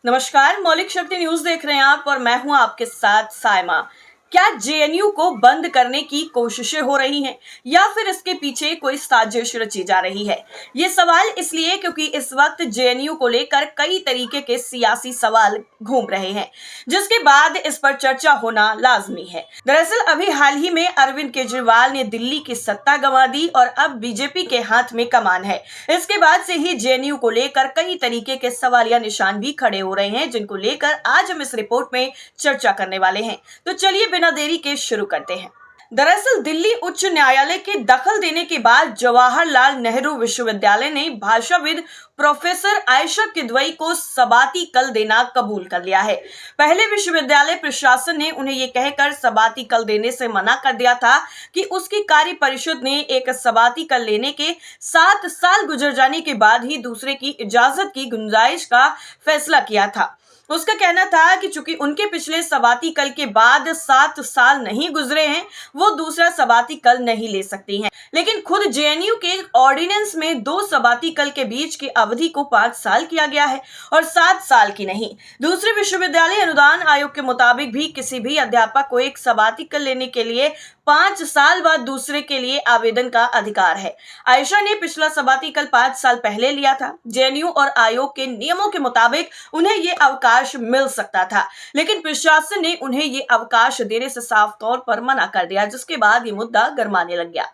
नमस्कार, मौलिक शक्ति न्यूज देख रहे हैं आप और मैं हूं आपके साथ सायमा। क्या जेएनयू को बंद करने की कोशिशें हो रही हैं या फिर इसके पीछे कोई साजिश रची जा रही है? ये सवाल इसलिए क्योंकि इस वक्त जेएनयू को लेकर कई तरीके के सियासी सवाल घूम रहे हैं, जिसके बाद इस पर चर्चा होना लाजमी है। दरअसल अभी हाल ही में अरविंद केजरीवाल ने दिल्ली की सत्ता गंवा दी और अब बीजेपी के हाथ में कमान है। इसके बाद से ही जेएनयू को लेकर कई तरीके के सवालिया निशान भी खड़े हो रहे हैं, जिनको लेकर आज हम इस रिपोर्ट में चर्चा करने वाले हैं। तो चलिए बिना देरी के शुरू करते हैं। दरअसल दिल्ली उच्च न्यायालय के दखल देने के बाद जवाहरलाल नेहरू विश्वविद्यालय ने भाषाविद प्रोफेसर आयशा किदवई को सबातिकल देना कबूल कर लिया है। पहले विश्वविद्यालय प्रशासन ने उन्हें यह कहकर सबातिकल देने से मना कर दिया था कि उसकी कार्य परिषद ने एक सबातिकल लेने के 7 साल गुजर जाने के बाद ही दूसरे की इजाजत की गुंजाइश का फैसला किया था। उसका कहना था कि चूंकि उनके पिछले सबातिकल के बाद 7 साल नहीं गुजरे हैं, वो दूसरा सबातिकल नहीं ले सकती हैं। लेकिन खुद जेएनयू के ऑर्डिनेंस में 2 सबातिकल के बीच की अवधि को 5 साल किया गया है और 7 साल की नहीं। दूसरे विश्वविद्यालय अनुदान आयोग के मुताबिक भी किसी भी अध्यापक को एक सबातिकल लेने के लिए 5 साल बाद दूसरे के लिए आवेदन का अधिकार है। आयशा ने पिछला सबातिकल 5 साल पहले लिया था। जेएनयू और आयोग के नियमों के मुताबिक उन्हें ये अवकाश मिल सकता था, लेकिन प्रशासन ने उन्हें ये अवकाश देने से साफ तौर पर मना कर दिया, जिसके बाद ये मुद्दा गरमाने लग गया।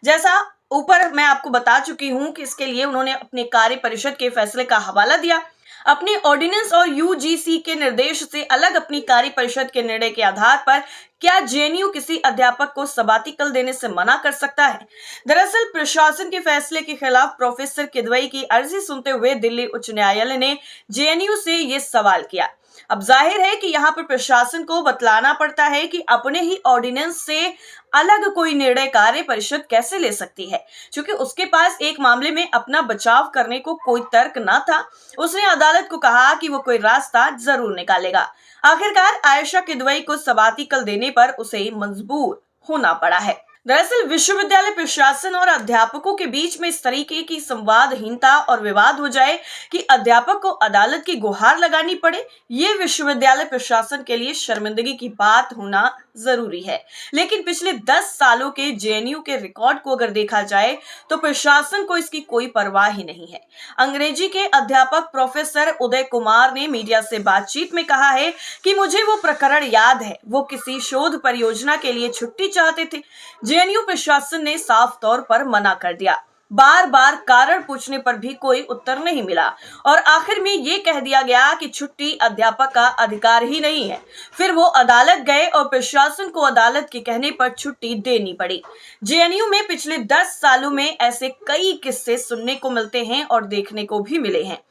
जैसा ऊपर मैं आपको बता चुकी हूं कि इसके लिए उन्होंने अपने कार्य परिषद के फैसले का हवाला दिया। अपने ऑर्डिनेंस और यूजीसी के निर्देश से अलग अपनी कार्य परिषद के निर्णय के आधार पर क्या जेएनयू किसी अध्यापक को सबातिकल देने से मना कर सकता है? दरअसल प्रशासन के फैसले के खिलाफ प्रोफेसर किदवई की अर्जी सुनते हुए दिल्ली उच्च न्यायालय ने जेएनयू से ये सवाल किया। अब जाहिर है कि यहाँ पर प्रशासन को बतलाना पड़ता है कि अपने ही ऑर्डिनेंस से अलग कोई निर्णय कार्य परिषद कैसे ले सकती है, क्योंकि उसके पास एक मामले में अपना बचाव करने को कोई तर्क ना था। उसने अदालत को कहा कि वो कोई रास्ता जरूर निकालेगा। आखिरकार आयशा किदवई को सबातिकल देने पर उसे मजबूर होना पड़ा है। दरअसल विश्वविद्यालय प्रशासन और अध्यापकों के बीच में इस तरीके की संवादहीनता और विवाद हो जाए कि अध्यापक को अदालत की गुहार लगानी पड़े, ये विश्वविद्यालय प्रशासन के लिए शर्मिंदगी की बात होना जरूरी है। लेकिन पिछले 10 सालों के जेएनयू के रिकॉर्ड को अगर देखा जाए तो प्रशासन को इसकी कोई परवाह ही नहीं है। अंग्रेजी के अध्यापक प्रोफेसर उदय कुमार ने मीडिया से बातचीत में कहा है कि मुझे वो प्रकरण याद है, वो किसी शोध परियोजना के लिए छुट्टी चाहते थे। जेएनयू प्रशासन ने साफ तौर पर मना कर दिया। बार बार कारण पूछने पर भी कोई उत्तर नहीं मिला और आखिर में ये कह दिया गया कि छुट्टी अध्यापक का अधिकार ही नहीं है। फिर वो अदालत गए और प्रशासन को अदालत के कहने पर छुट्टी देनी पड़ी। जेएनयू में पिछले 10 सालों में ऐसे कई किस्से सुनने को मिलते हैं और देखने को भी मिले हैं।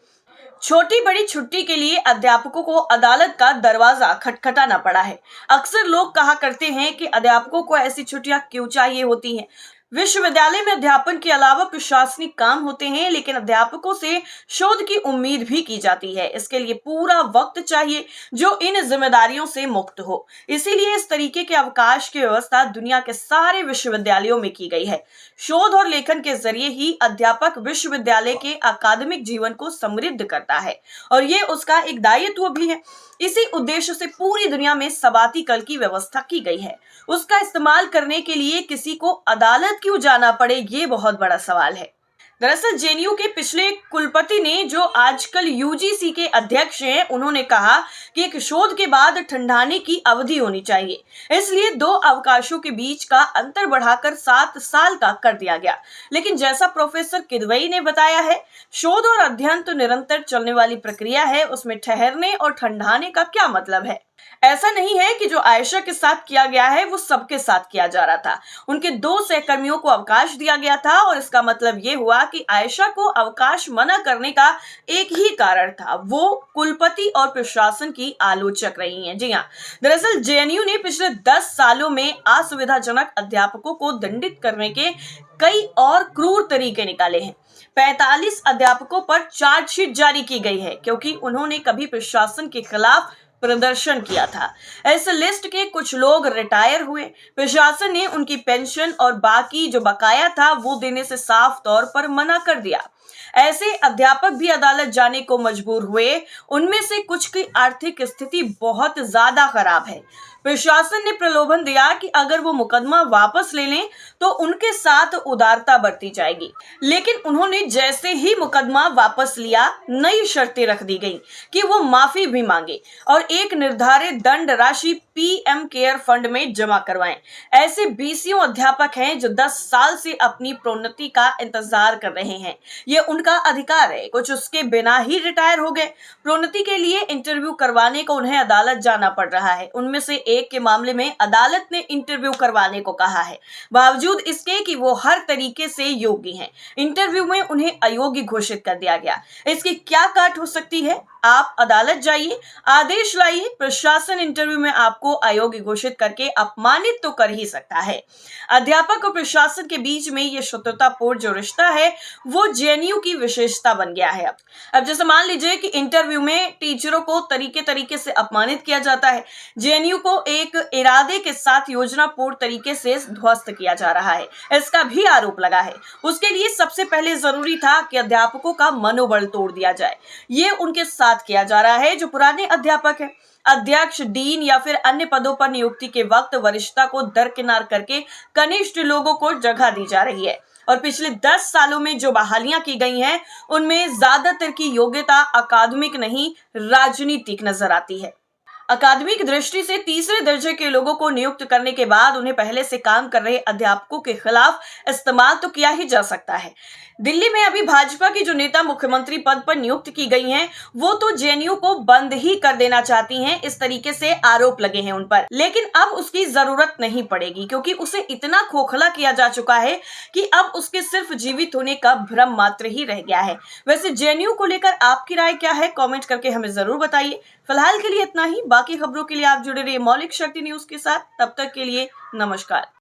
छोटी बड़ी छुट्टी के लिए अध्यापकों को अदालत का दरवाजा खटखटाना पड़ा है। अक्सर लोग कहा करते हैं कि अध्यापकों को ऐसी छुट्टियां क्यों चाहिए होती हैं। विश्वविद्यालय में अध्यापन के अलावा प्रशासनिक काम होते हैं, लेकिन अध्यापकों से शोध की उम्मीद भी की जाती है। इसके लिए पूरा वक्त चाहिए जो इन जिम्मेदारियों से मुक्त हो। इसीलिए इस तरीके के अवकाश की व्यवस्था दुनिया के सारे विश्वविद्यालयों में की गई है। शोध और लेखन के जरिए ही अध्यापक विश्वविद्यालय के अकादमिक जीवन को समृद्ध करता है और ये उसका एक दायित्व भी है। इसी उद्देश्य से पूरी दुनिया में सबातिकल की व्यवस्था की गई है। उसका इस्तेमाल करने के लिए किसी को अदालत क्यों जाना पड़े, ये बहुत बड़ा सवाल है। दरअसल जेएनयू के पिछले कुलपति ने, जो आजकल यूजीसी के अध्यक्ष हैं, उन्होंने कहा कि एक शोध के बाद ठंडाने की अवधि होनी चाहिए। इसलिए 2 अवकाशों के बीच का अंतर बढ़ाकर 7 साल का कर दिया गया। लेकिन जैसा प्रोफेसर किदवई ने बताया है, शोध और अध्ययन तो निरंतर चलने वाली प्रक्रिया है, उसमें ठहरने और ठंडाने का क्या मतलब है? ऐसा नहीं है कि जो आयशा के साथ किया गया है वो सबके साथ किया जा रहा था। उनके 2 सहकर्मियों को अवकाश दिया गया था और इसका मतलब ये हुआ कि आयशा को अवकाश मना करने का एक ही कारण था, वो कुलपति और प्रशासन की आलोचक रही हैं। जी हाँ, दरअसल जेएनयू ने पिछले 10 सालों में असुविधाजनक अध्यापकों को दंडित करने के कई और क्रूर तरीके निकाले हैं। 45 अध्यापकों पर चार्जशीट जारी की गई है क्योंकि उन्होंने कभी प्रशासन के खिलाफ प्रदर्शन किया था। इस लिस्ट के कुछ लोग रिटायर हुए। प्रशासन ने उनकी पेंशन और बाकी जो बकाया था वो देने से साफ तौर पर मना कर दिया। ऐसे अध्यापक भी अदालत जाने को मजबूर हुए। उनमें से कुछ की आर्थिक स्थिति बहुत ज्यादा खराब है। प्रशासन ने प्रलोभन दिया कि अगर वो मुकदमा वापस ले लें तो उनके साथ उदारता बरती जाएगी, लेकिन उन्होंने जैसे ही मुकदमा वापस लिया, नई शर्तें रख दी गई कि वो माफी भी मांगे और एक निर्धारित दंड राशि पीएम केयर फंड में जमा करवाएं। ऐसे बीसियों अध्यापक हैं जो 10 साल से अपनी प्रोन्नति का इंतजार कर रहे हैं। ये उनका अधिकार है। कुछ उसके बिना ही रिटायर हो गए। प्रोन्नति के लिए इंटरव्यू करवाने को उन्हें अदालत जाना पड़ रहा है। उनमें से एक के मामले में अदालत ने इंटरव्यू करवाने को कहा है, बावजूद इसके कि वो हर तरीके से योग्य हैं। इंटरव्यू में उन्हें अयोग्य घोषित कर दिया गया। इसकी क्या काट हो सकती है? आप अदालत जाइए, आदेश लाइए। प्रशासन इंटरव्यू में आपको अयोग्य घोषित करके अपमानित तो कर ही सकता है। अध्यापक और प्रशासन के बीच में ये शत्रुतापूर्ण जो रिश्ता है वो जेएनयू की विशेषता बन गया है। अब जैसे मान लीजिए कि इंटरव्यू में टीचरों को तरीके से अपमानित किया जाता है। जेएनयू को एक इरादे के साथ योजनापूर्ण तरीके से ध्वस्त किया जा रहा है, इसका भी आरोप लगा है। उसके लिए सबसे पहले जरूरी था कि अध्यापकों का मनोबल तोड़ दिया जाए। ये उनके साथ किया जा रहा है जो पुराने अध्यापक हैं। अध्यक्ष, डीन या फिर अन्य पदों पर नियुक्ति के वक्त वरिष्ठता को दरकिनार करके कनिष्ठ लोगों को जगह दी जा रही है। और पिछले 10 सालों में जो बहालियां की गई हैं उनमें ज्यादातर की योग्यता अकादमिक नहीं, राजनीतिक नजर आती है। अकादमिक दृष्टि से तीसरे दर्जे के लोगों को नियुक्त करने के बाद उन्हें पहले से काम कर रहे अध्यापकों के खिलाफ इस्तेमाल तो किया ही जा सकता है। दिल्ली में अभी भाजपा की जो नेता मुख्यमंत्री पद पर नियुक्त की गई हैं, वो तो जेएनयू को बंद ही कर देना चाहती हैं। इस तरीके से आरोप लगे हैं उन पर, लेकिन अब उसकी जरूरत नहीं पड़ेगी क्योंकि उसे इतना खोखला किया जा चुका है कि अब उसके सिर्फ जीवित होने का भ्रम मात्र ही रह गया है। वैसे जेएनयू को लेकर आपकी राय क्या है? कॉमेंट करके हमें जरूर बताइए। फिलहाल के लिए इतना ही। बाकी खबरों के लिए आप जुड़े रहिए मौलिक शक्ति न्यूज के साथ। तब तक के लिए नमस्कार।